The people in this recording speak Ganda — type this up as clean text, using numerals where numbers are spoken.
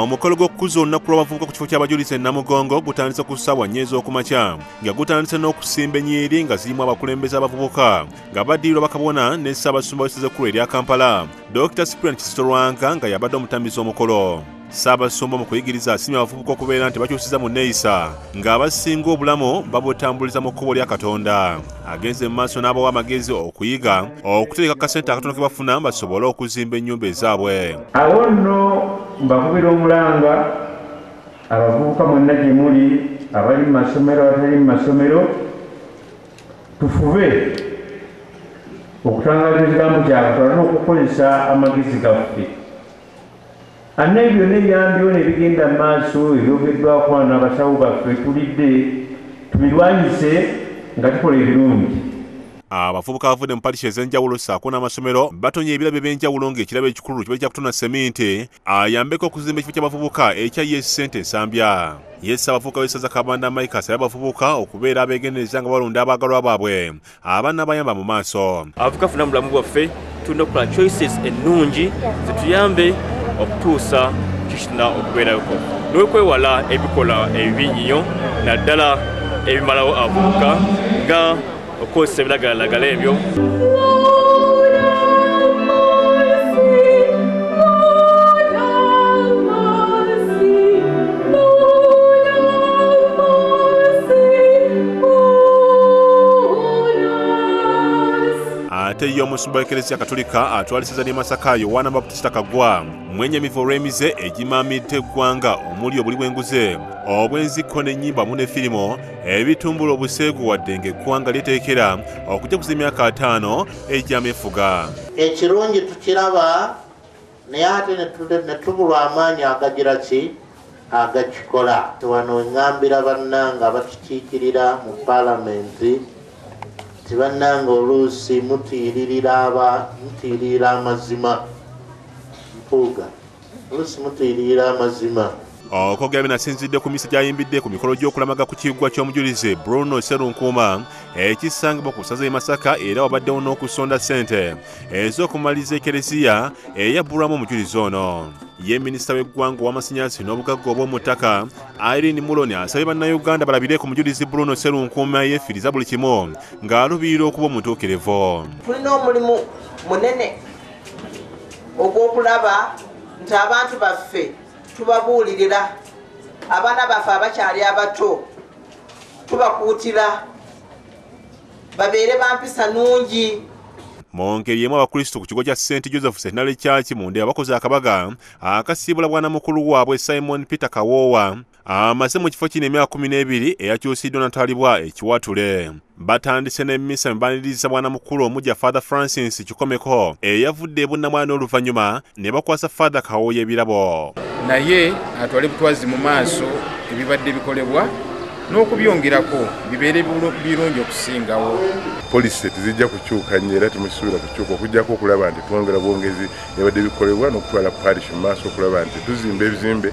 Omukolo gw'okukuza olunaku lw'abavubuka ku kifo ky'abajulizi e Namugongo gutandise ku ssaawa 4 ez'okumakya nga gutandise n'okusimba ennyiriri nga zirimu abakulembeze abavubuka nga baddirirwa bakabona ne Ssaabasumba w'essaza ekkulu erya Kampala Dr. Lwanga nga yabadde omutambizi omukolo. Ssaabasumba mu kuyigiriza asiimye abavubuka okubeera nti bakyusiza mu nneeyisa ng'abasinga obulamu babutambuliza mu kkubo lya Katonda. Agenze mu maaso n'abawa amagezi okuyiga okutereka akasente akatono ke bafuna basobole okuzimba ennyumba ezaabwe. Awo nno mbakubira omulanga abavubuka mwenna gye muli abali mu masomero abatali mu masomero tufube okutangaza ekigambo kya Katonda n'okukozesa amagezi gaffe. Ebyo n'ebyambyo ne bigenda mu maaso ebyogeddwako n'abasawo baffe tulidde tubirwanyise nga tukola ebirungi. Abavubuka bavudde mu palishi ez'enjawulo ssaako n'amasomero batonye ebirabo eby'enjawulo ng'ekirabo ekikulu kiba kya kutona seminti ayambeko okuzimba ekifo ky'abavubuka ekya Sente Nsambya. Abavubuka b'essaza Kabanda Mike asabye abavubuka okubeera abeegendereza nga balonda abaagalwa baabwe abanaabayamba mu maaso. Abavubuka funa mulamu bwaffe tulina okukola choices ennungi zituyambe okutuusa kikituna okubeerako n'okwewala ebikola ebibi nnyo naddala ebimalawo abavubuka nga okukozesa ebiragalalagala ebyo. Ate ye omusumba w'Eklezia Katolika atwalisiza ne Masaka Yohana Baptista Kagwa mwenyamivu olw'emize egimaamidde eggwanga omuli obuli bw'enguze obw'enzikko n'ennyimba mu ne firimu ebitumbula obuseegu wadde ng'eggwanga lyeteekera okujja kuza emyaka 5 egy'ameefuga. Ekirungi tukiraba naye ate ne tubulwa amaanyi agakikola. Wano ngambira bannanga abatukiikirira mu paalamenti tibannanga oluusi mutiiririra amazima mpuuga oluusi mutiiririra amazima. Okwogera nasinzidde ku misa gy'ayimbidde ku mikolo gy'okulamaga ku kiggwa ky'omujulizi Bruno Sserunkuuma ekisangibwa ku ssaza e Masaka era wabaddewo n'okusonda ssente ez'okumaliriza Eklezia eyabbulwamu omujulizi ono. Ye minisita w'eggwanga ow'amasannyalaze n'obugagga obw'omu ttaka Irene Muloni asabye bannayuganda balabire ku mujulizi Bruno Sserunkuuma yeefiriza buli kimu ng'aluubirira okuba omutuukirivu. Tulina omulimu munene ogw'okulaba nti abantu baffe tubabuulirira, abaana baffe abakyali abato tubakuutira babeere bampisa nnungi. Mu ngeri y'emu abakristo ku kigo kya St. Joseph Centenary Church mu Ndeeba bakoze akabaga akasiibula bwanamukulu waabwe Simon Peter Kawoowa amaze mu kifo kino emyaka 12 eyakyusiddwa n'atwalibwa ekiwatule. Batandise n'emmisa mbaniriza bwanamukulu omujja Father Francis Kikomeko eyavudde e Bunnamwana oluvannyuma ne bakwasa Father Kawooya ebirabo. Naye atwale butwazi mu maaso ebibadde bikolebwa n'okubyongerako bibeere birungi okusingawo. Poliisi tezijja kukyuka nnyo era temusuubira kukyuka okujjako okulaba nti twongera bwongezi ebadde bikolebwa n'okutwala parish mu maaso okulaba nti tuzimba ebizimbe